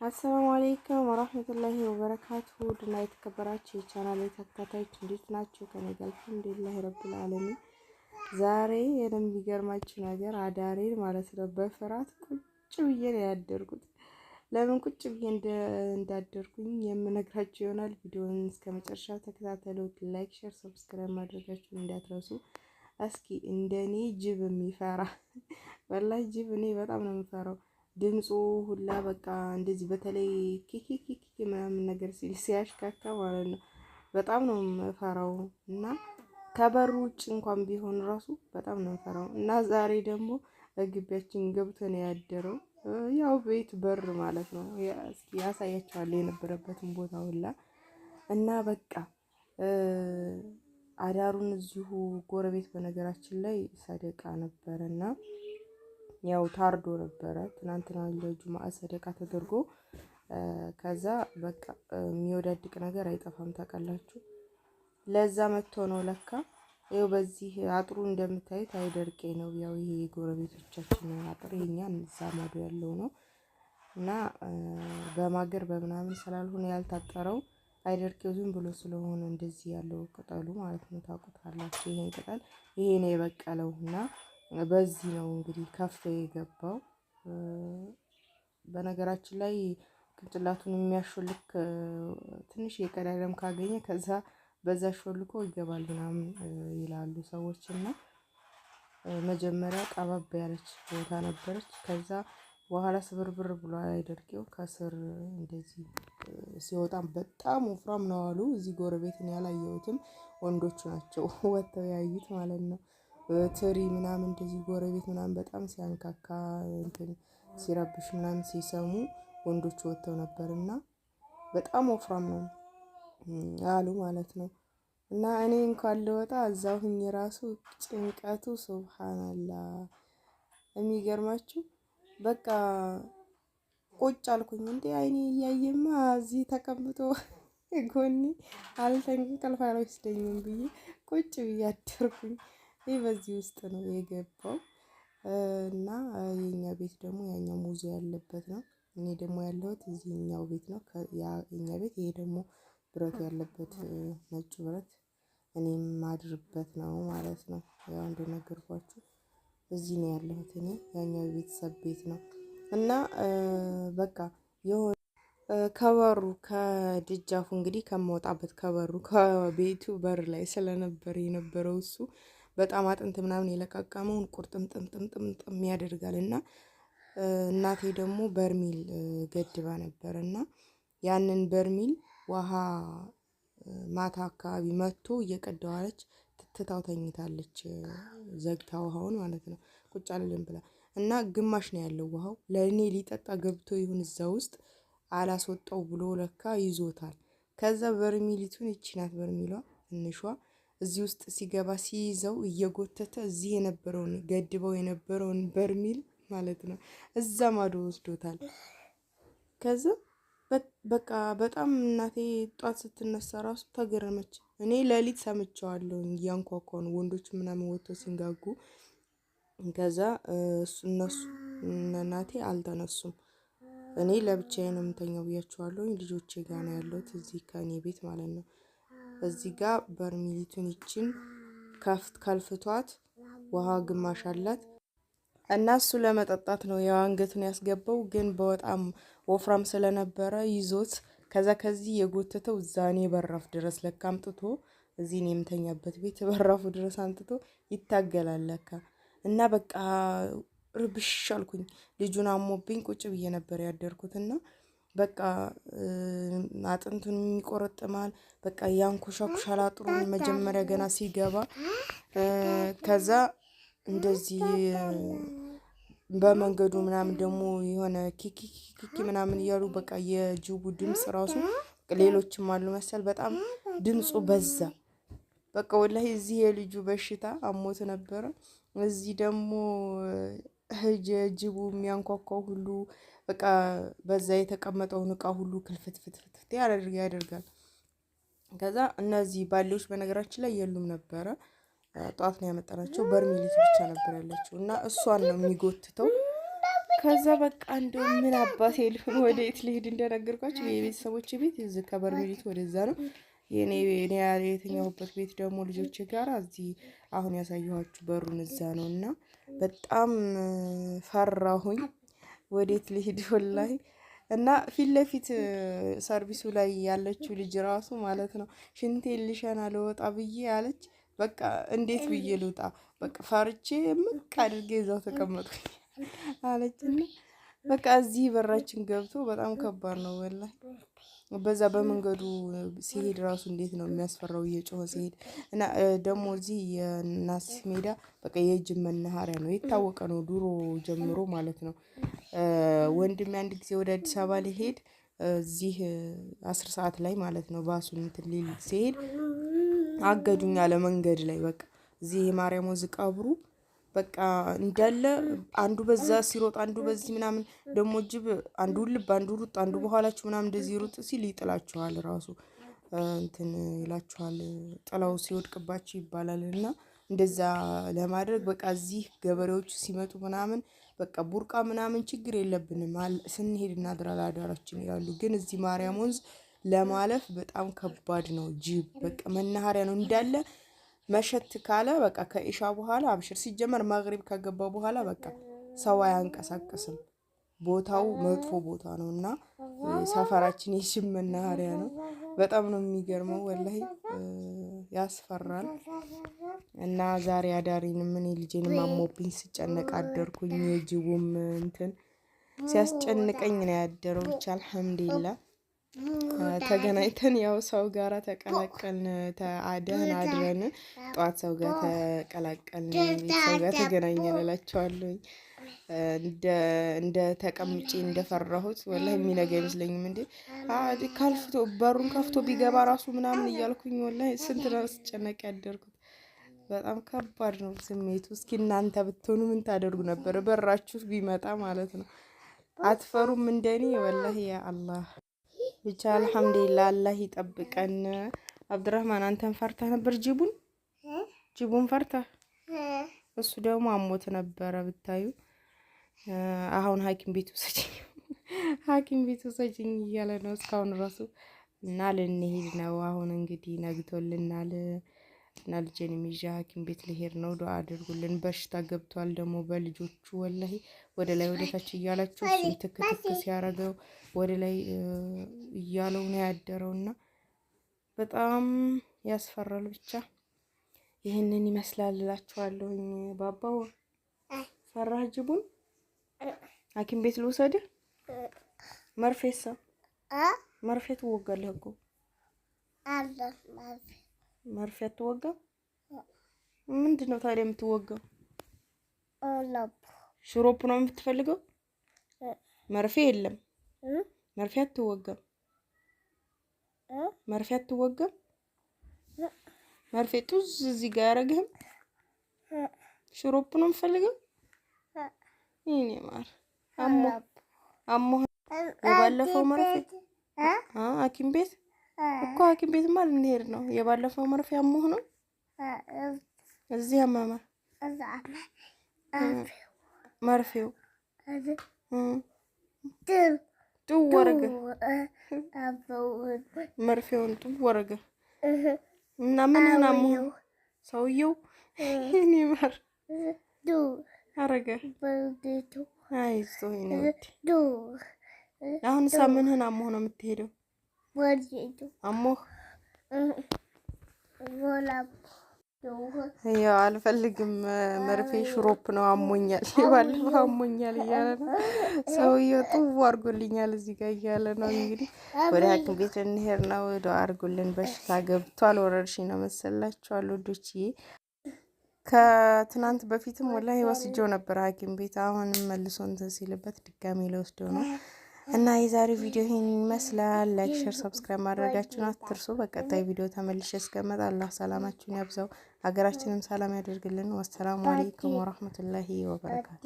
አሰላሙ አለይኩም ወራህመቱላሂ ወበረካቱሁ ድና የተከበራችሁ የቻናሌ ተከታታዮች እንዴት ናችሁ? ከኔ ጋር አልሐምዱሊላህ ረብል ዓለሚን። ዛሬ የሚገርማችሁ ነገር አዳሬን ማለት ነው በፍርሃት ቁጭ ብዬ ነው ያደርኩት። ለምን ቁጭ ብዬ እንዳደርኩኝ የምነግራችሁ ይሆናል። ቪዲዮውን እስከ መጨረሻው ተከታተሉት። ላይክ፣ ሼር፣ ሰብስክራይብ ማድረጋችሁን እንዳትረሱ። እስኪ እንደኔ ጅብ የሚፈራ ወላሂ ጅብ እኔ በጣም ነው የምፈራው። ድምፁ ሁላ በቃ እንደዚህ በተለይ ኪኪኪኪ ምናምን ነገር ሲያሽካካ ማለት ነው በጣም ነው የምፈራው። እና ከበሩ ውጭ እንኳን ቢሆን ራሱ በጣም ነው የምፈራው። እና ዛሬ ደግሞ ግቢያችን ገብቶ ነው ያደረው። ያው ቤት በር ማለት ነው። እስኪ ያሳያችኋለሁ የነበረበትን ቦታ ሁላ እና በቃ አዳሩን እዚሁ ጎረቤት በነገራችን ላይ ሰደቃ ነበረና ያው ታርዶ ነበረ ትናንትና ለጁማዓ ሰደቃ ተደርጎ ከዛ በቃ የሚወዳድቅ ነገር አይጠፋም ታውቃላችሁ። ለዛ መጥቶ ነው ለካ ይኸው በዚህ አጥሩ እንደምታዩት አይደርቄ ነው። ያው ይሄ ጎረቤቶቻችን አጥር የኛን እዛ ማዶ ያለው ነው እና በማገር በምናምን ስላልሆነ ያልታጠረው አይደርቄው ዝም ብሎ ስለሆነ እንደዚህ ያለው ቅጠሉ ማለት ነው ታውቁታላችሁ። ይሄን ቅጠል ይሄ ነው የበቀለው እና በዚህ ነው እንግዲህ ከፍ የገባው። በነገራችን ላይ ቅንጭላቱን የሚያሾልክ ትንሽ የቀዳደም ካገኘ ከዛ በዛ ሾልኮ ይገባል ምናምን ይላሉ ሰዎች። እና መጀመሪያ ጠባብ ያለች ቦታ ነበረች። ከዛ በኋላ ስብርብር ብሎ አይደርቄው ከስር እንደዚህ ሲወጣም በጣም ወፍራም ነው አሉ። እዚህ ጎረቤትን ያላየሁትም ወንዶቹ ናቸው ወጥተው ያዩት ማለት ነው። ትሪ ምናምን እንደዚህ ጎረቤት ምናምን በጣም ሲያንካካ እንትን ሲረብሽ ምናምን ሲሰሙ ወንዶች ወጥተው ነበርና በጣም ወፍራም ነው አሉ ማለት ነው። እና እኔ እንኳን ልወጣ እዛው ሁኜ ራሱ ጭንቀቱ ሱብሃንአላህ። የሚገርማችሁ በቃ ቁጭ አልኩኝ። እንዴ አይኔ እያየማ እዚህ ተቀምጦ ጎኔ እንቅልፍ አይወስደኝም ብዬ ቁጭ ብዬ አደርኩኝ። ይህ በዚህ ውስጥ ነው የገባው እና የኛ ቤት ደግሞ ያኛው ሙዙ ያለበት ነው። እኔ ደግሞ ያለሁት እዚህኛው ቤት ነው። የኛ ቤት ይሄ ደግሞ ብረት ያለበት ነጭ ብረት እኔም ማድርበት ነው ማለት ነው። ያው እንደነገርኳችሁ እዚህ ነው ያለሁት እኔ። ያኛው ቤተሰብ ቤት ነው እና በቃ የሆነ ከበሩ ከድጃፉ እንግዲህ ከመውጣበት ከበሩ ከቤቱ በር ላይ ስለነበር የነበረው እሱ በጣም አጥንት ምናምን የለቃቀመውን ቁርጥምጥምጥምጥም ያደርጋል። እና እናቴ ደግሞ በርሚል ገድባ ነበር እና ያንን በርሚል ውሃ ማታ አካባቢ መጥቶ እየቀዳዋለች ትታው ተኝታለች። ዘግታ ውሃውን ማለት ነው ቁጭ አልልም ብላ እና ግማሽ ነው ያለው ውሃው ለእኔ ሊጠጣ ገብቶ ይሁን እዛ ውስጥ አላስወጣው ብሎ ለካ ይዞታል። ከዛ በርሚሊቱን ይቺ ናት በርሚሏ ትንሿ እዚህ ውስጥ ሲገባ ሲይዘው እየጎተተ እዚህ የነበረውን ገድበው የነበረውን በርሚል ማለት ነው እዛ ማዶ ወስዶታል። ከዛ በቃ በጣም እናቴ ጧት ስትነሳ ራሱ ተገረመች። እኔ ሌሊት ሰምቼዋለሁ እያንኳኳኑ ወንዶች ምናምን ወጥተው ሲንጋጉ። ከዛ እነሱ እናቴ አልተነሱም። እኔ ለብቻዬ ነው የምተኛው ብያቸዋለሁ። ልጆቼ ጋር ነው ያለሁት እዚህ ከኔ ቤት ማለት ነው። እዚህ ጋር በርሚሊቱን ይችን ከልፍቷት ውሃ ግማሽ አላት እና እሱ ለመጠጣት ነው ያው አንገቱን ያስገባው። ግን በጣም ወፍራም ስለነበረ ይዞት ከዚህ የጎተተው ዛኔ በራፍ ድረስ ለካ አምጥቶ እዚህ ነው የምተኛበት ቤት በራፉ ድረስ አምጥቶ ይታገላል ለካ። እና በቃ ርብሽ አልኩኝ። ልጁን አሞብኝ ቁጭ ብዬ ነበር ያደርኩትና በቃ አጥንቱን የሚቆረጥማል በቃ ያንኮሻኩሻል አጥሩን መጀመሪያ ገና ሲገባ። ከዛ እንደዚህ በመንገዱ ምናምን ደግሞ የሆነ ኪኪኪኪ ምናምን እያሉ በቃ የጅቡ ድምጽ ራሱ ሌሎችም አሉ መሰል በጣም ድምፁ በዛ። በቃ ወላሂ እዚህ የልጁ በሽታ አሞት ነበረ። እዚህ ደግሞ ጅቡ የሚያንኳኳው ሁሉ በቃ በዛ የተቀመጠውን እቃ ሁሉ ክልፍትፍትፍት ያደርጋል። ከዛ እነዚህ ባሌዎች በነገራችን ላይ የሉም ነበረ። ጧት ነው ያመጣናቸው። በርሚሊቱ ብቻ ነበር ያለችው እና እሷን ነው የሚጎትተው ከዛ በቃ እንደው ምን አባቴ ልሁን ወዴት ልሄድ እንደነገርኳችሁ የቤተሰቦች ቤት እዚህ ከበርሜሊት ወደዛ ነው። የኔ የተኛሁበት ቤት ደግሞ ልጆች ጋር እዚህ አሁን ያሳየኋችሁ በሩን እዛ ነው እና በጣም ፈራሁኝ። ወዴት ልሂድ ወላሂ። እና ፊት ለፊት ሰርቪሱ ላይ ያለችው ልጅ ራሱ ማለት ነው ሽንቴን ልሸና ልወጣ ብዬ አለች። በቃ እንዴት ብዬ ልውጣ? በቃ ፈርቼ ምቅ አድርጌ እዛው ተቀመጥኩኝ አለችና በቃ እዚህ በራችን ገብቶ በጣም ከባድ ነው ወላሂ። በዛ በመንገዱ ሲሄድ ራሱ እንዴት ነው የሚያስፈራው እየጮኸ ሲሄድ። እና ደግሞ እዚህ የናስ ሜዳ በቃ የጅብ መናኸሪያ ነው፣ የታወቀ ነው ድሮ ጀምሮ ማለት ነው። ወንድሜ አንድ ጊዜ ወደ አዲስ አበባ ሊሄድ እዚህ 10 ሰዓት ላይ ማለት ነው ባሱን እንትን ሊል ሲሄድ አገዱኝ አለ መንገድ ላይ። በቃ እዚህ የማርያም ወዝ ቀብሩ በቃ እንዳለ አንዱ በዛ ሲሮጥ አንዱ በዚህ ምናምን ደግሞ ጅብ አንዱ ልብ አንዱ ሩጥ አንዱ በኋላችሁ ምናምን እንደዚህ ሩጥ ሲል ይጥላችኋል ራሱ እንትን ይላችኋል ጥላው ሲወድቅባችሁ ይባላል። እና እንደዛ ለማድረግ በቃ እዚህ ገበሬዎቹ ሲመጡ ምናምን በቃ ቡርቃ ምናምን ችግር የለብንም ስንሄድ እናድራለን አዳራችን ይላሉ። ግን እዚህ ማርያም ወንዝ ለማለፍ በጣም ከባድ ነው። ጅብ በቃ መናኸሪያ ነው እንዳለ መሸት ካለ በቃ ከኢሻ በኋላ አብሽር ሲጀመር ማግሪብ ከገባ በኋላ በቃ ሰው አያንቀሳቅስም። ቦታው መጥፎ ቦታ ነው እና ሰፈራችን የጅብ መናኸሪያ ነው። በጣም ነው የሚገርመው ወላሂ ያስፈራል። እና ዛሬ አዳሪን ምን ልጄን ማሞብኝ ስጨነቅ አደርኩኝ። የጅቡም እንትን ሲያስጨንቀኝ ነው ያደረው። ብቻ አልሐምዱሊላህ ተገናኝተን ያው ሰው ጋራ ተቀላቀልን። ደህና አድረን ጠዋት ሰው ጋር ተቀላቀልን፣ ሰው ጋር ተገናኘን እላቸዋለሁኝ። እንደ ተቀምጬ እንደፈራሁት ወላሂ የሚነጋ አይመስለኝም። እንዴ ካልፍቶ በሩን ከፍቶ ቢገባ ራሱ ምናምን እያልኩኝ ወላሂ ስንት ነው ስጨነቅ ያደርኩት። በጣም ከባድ ነው ስሜቱ። እስኪ እናንተ ብትሆኑ ምን ታደርጉ ነበር? በራችሁ ቢመጣ ማለት ነው። አትፈሩም እንደኔ? ወላሂ ያ አላህ ብቻ አልሐምዱሊላህ አላህ ይጠብቀን። አብዱራህማን አንተን ፈርተህ ነበር? ጅቡን ፈርተህ? እሱ ደግሞ አሞት ነበረ ብታዩ። አሁን ሐኪም ቤት ውሰጂኝ እያለ ነው እስካሁን ራሱ። እና ልንሄድ ነው አሁን እንግዲህ ነግቶልናል። እና ልጄንም ይዤ ሐኪም ቤት ልሄድ ነው። ዱአ አድርጉልን። በሽታ ገብቷል ደግሞ በልጆቹ ወላሂ ወደ ላይ ወደ ታች እያላችሁ እሱን ትክትክ ሲያረገው ወደ ላይ እያለው ነው ያደረውና በጣም ያስፈራል። ብቻ ይህንን ይመስላል እላችኋለሁኝ። ባባው ፈራህ ጅቡን? ሐኪም ቤት ልውሰድህ? መርፌሳ መርፌ ትወጋለህ እኮ አለ። መርፌ አትወጋም? ምንድን ነው ታዲያ የምትወጋው? ሽሮፕ ነው የምትፈልገው? መርፌ የለም። መርፌ አትወጋም። መርፌ ጡዝ እዚህ ጋር ያረግህም። ሽሮፕ ነው የምፈልገው? ይሄኔ ማር አሞ የባለፈው መርፌ ሐኪም ቤት እኮ ሐኪም ቤትማ ልንሄድ ነው። የባለፈው መርፌ አሞህ ነው እዚህ አማማ መርፌው ጥው ወረገ። መርፌውን ጥው ወረገ እና ምን አሞህ ሰውየው? እኔ ማር አረገ። አይዞህ ነው አሁን ሳምንህን አሞህ ነው የምትሄደው? አሞህ ያው አልፈልግም መርፌ ሽሮፕ ነው አሞኛል፣ ባለፈው አሞኛል እያለ ነው ሰውየው። ጥው አድርጎልኛል እዚህ ጋር እያለ ነው። እንግዲህ ወደ ሐኪም ቤት እንሄድ ነው። ዱአ አድርጉልን። በሽታ ገብቷል። ወረርሽኝ ነው መሰላችኋል ወዶችዬ። ከትናንት በፊትም ወላሂ ወስጄው ነበር ሐኪም ቤት። አሁንም መልሶ እንትን ሲልበት ድጋሜ ለወስደው ነው። እና የዛሬው ቪዲዮ ይሄን ይመስላል። ላይክ፣ ሼር፣ ሰብስክራይብ ማድረጋችሁን አትርሱ። በቀጣይ ቪዲዮ ተመልሼ እስከመጣ አላህ ሰላማችሁን ያብዛው፣ ሀገራችንም ሰላም ያደርግልን። ወሰላሙ አለይኩም ወራህመቱላሂ ወበረካቱ።